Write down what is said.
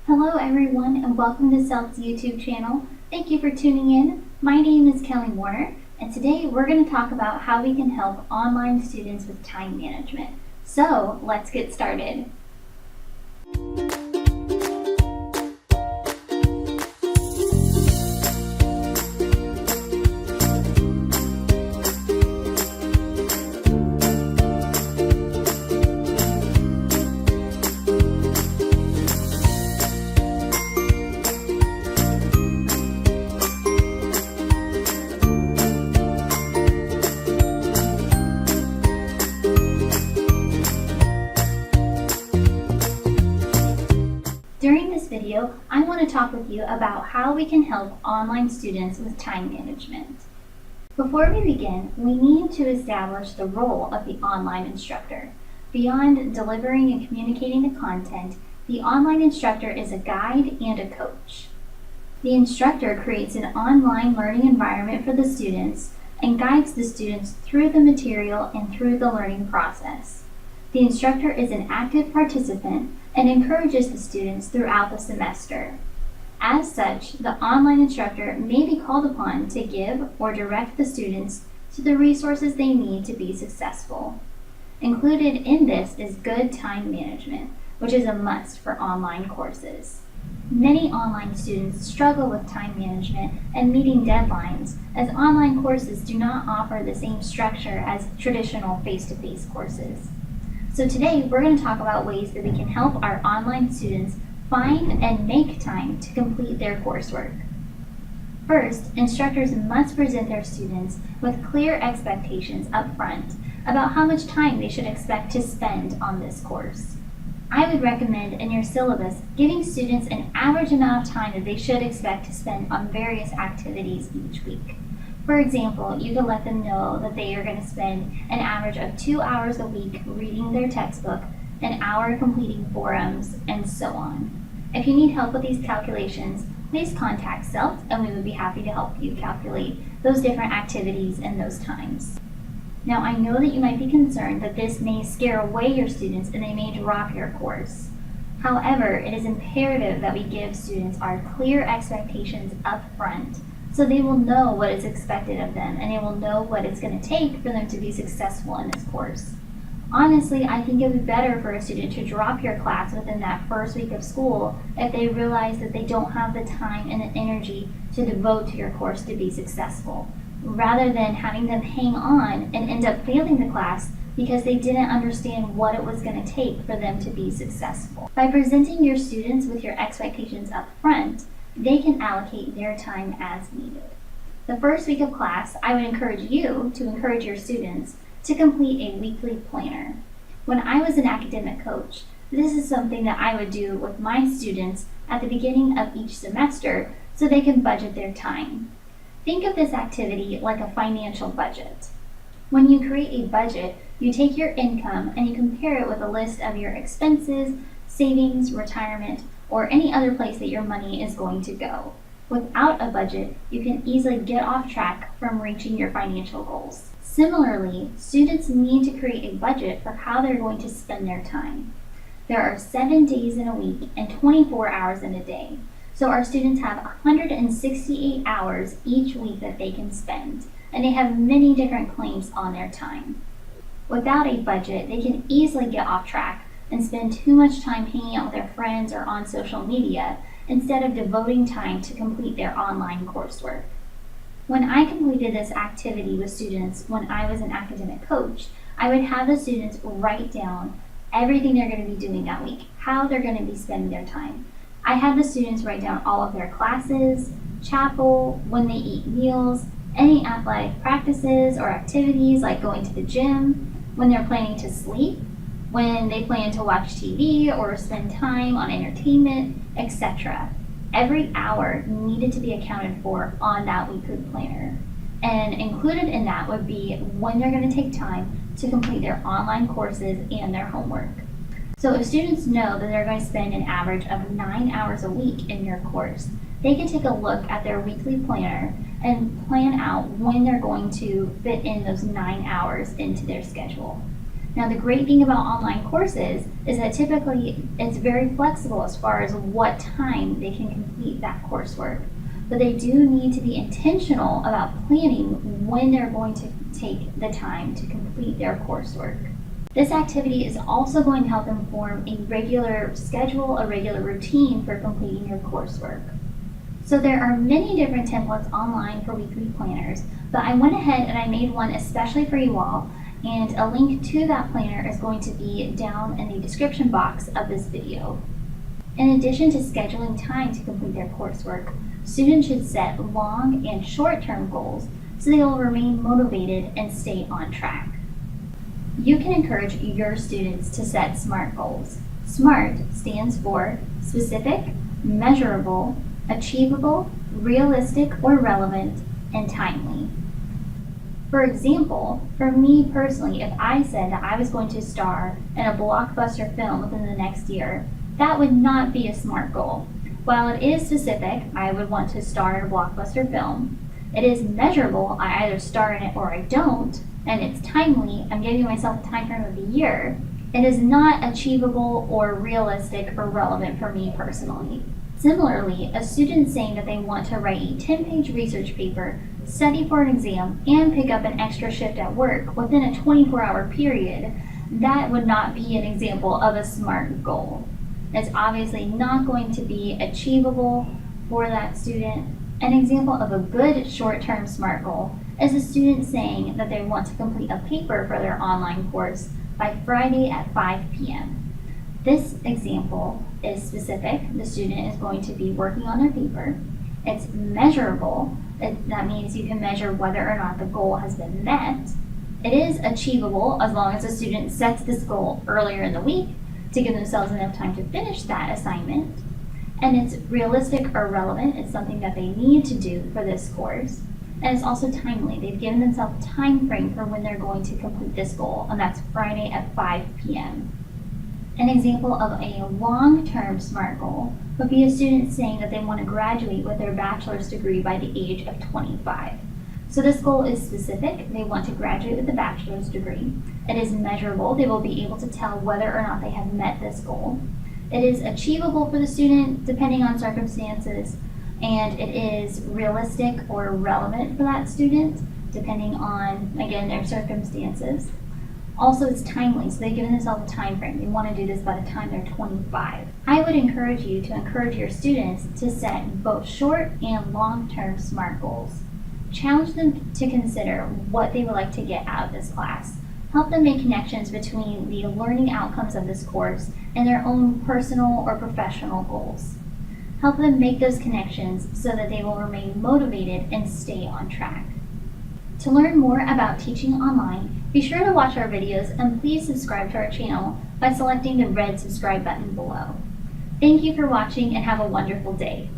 Hello everyone and welcome to Celt's YouTube channel. Thank you for tuning in. My name is Kelly Warner and today we're going to talk about how we can help online students with time management. So let's get started. During this video, I want to talk with you about how we can help online students with time management. Before we begin, we need to establish the role of the online instructor. Beyond delivering and communicating the content, the online instructor is a guide and a coach. The instructor creates an online learning environment for the students and guides the students through the material and through the learning process. The instructor is an active participant and encourages the students throughout the semester. As such, the online instructor may be called upon to give or direct the students to the resources they need to be successful. Included in this is good time management, which is a must for online courses. Many online students struggle with time management and meeting deadlines, as online courses do not offer the same structure as traditional face-to-face courses. So today we're going to talk about ways that we can help our online students find and make time to complete their coursework. First, instructors must present their students with clear expectations up front about how much time they should expect to spend on this course. I would recommend in your syllabus giving students an average amount of time that they should expect to spend on various activities each week. For example, you can let them know that they are going to spend an average of 2 hours a week reading their textbook, an hour completing forums, and so on. If you need help with these calculations, please contact Celt and we would be happy to help you calculate those different activities and those times. Now, I know that you might be concerned that this may scare away your students and they may drop your course. However, it is imperative that we give students our clear expectations up front, so they will know what is expected of them and they will know what it's going to take for them to be successful in this course. Honestly, I think it would be better for a student to drop your class within that first week of school if they realize that they don't have the time and the energy to devote to your course to be successful, rather than having them hang on and end up failing the class because they didn't understand what it was going to take for them to be successful. By presenting your students with your expectations up front, they can allocate their time as needed. The first week of class, I would encourage you to encourage your students to complete a weekly planner. When I was an academic coach, this is something that I would do with my students at the beginning of each semester so they can budget their time. Think of this activity like a financial budget. When you create a budget, you take your income and you compare it with a list of your expenses, savings, retirement, or any other place that your money is going to go. Without a budget, you can easily get off track from reaching your financial goals. Similarly, students need to create a budget for how they're going to spend their time. There are 7 days in a week and 24 hours in a day. So our students have 168 hours each week that they can spend, and they have many different claims on their time. Without a budget, they can easily get off track and spend too much time hanging out with their friends or on social media instead of devoting time to complete their online coursework. When I completed this activity with students when I was an academic coach, I would have the students write down everything they're going to be doing that week, how they're going to be spending their time. I had the students write down all of their classes, chapel, when they eat meals, any athletic practices or activities like going to the gym, when they're planning to sleep, when they plan to watch TV or spend time on entertainment, etc. Every hour needed to be accounted for on that weekly planner. And included in that would be when they're going to take time to complete their online courses and their homework. So if students know that they're going to spend an average of 9 hours a week in your course, they can take a look at their weekly planner and plan out when they're going to fit in those 9 hours into their schedule. Now, the great thing about online courses is that typically it's very flexible as far as what time they can complete that coursework. But they do need to be intentional about planning when they're going to take the time to complete their coursework. This activity is also going to help them form a regular schedule, a regular routine for completing your coursework. So there are many different templates online for weekly planners, but I went ahead and I made one especially for you all, and a link to that planner is going to be down in the description box of this video. In addition to scheduling time to complete their coursework, students should set long and short-term goals so they will remain motivated and stay on track. You can encourage your students to set SMART goals. SMART stands for specific, measurable, achievable, realistic or relevant, and timely. For example, for me personally, if I said that I was going to star in a blockbuster film within the next year, that would not be a SMART goal. While it is specific, I would want to star in a blockbuster film. It is measurable, I either star in it or I don't, and it's timely, I'm giving myself a time frame of a year. It is not achievable or realistic or relevant for me personally. Similarly, a student saying that they want to write a 10-page research paper, study for an exam, and pick up an extra shift at work within a 24-hour period, that would not be an example of a SMART goal. It's obviously not going to be achievable for that student. An example of a good short-term SMART goal is a student saying that they want to complete a paper for their online course by Friday at 5 p.m. This example is specific. The student is going to be working on their paper. It's measurable. That means you can measure whether or not the goal has been met. It is achievable as long as the student sets this goal earlier in the week to give themselves enough time to finish that assignment. And it's realistic or relevant. It's something that they need to do for this course. And it's also timely. They've given themselves a time frame for when they're going to complete this goal, and that's Friday at 5 p.m. An example of a long-term SMART goal would be a student saying that they want to graduate with their bachelor's degree by the age of 25. So this goal is specific. They want to graduate with a bachelor's degree. It is measurable. They will be able to tell whether or not they have met this goal. It is achievable for the student depending on circumstances, and it is realistic or relevant for that student depending on, again, their circumstances. Also, it's timely, so they've given themselves a time frame. They want to do this by the time they're 25. I would encourage you to encourage your students to set both short and long-term SMART goals. Challenge them to consider what they would like to get out of this class. Help them make connections between the learning outcomes of this course and their own personal or professional goals. Help them make those connections so that they will remain motivated and stay on track. To learn more about teaching online, be sure to watch our videos and please subscribe to our channel by selecting the red subscribe button below. Thank you for watching and have a wonderful day.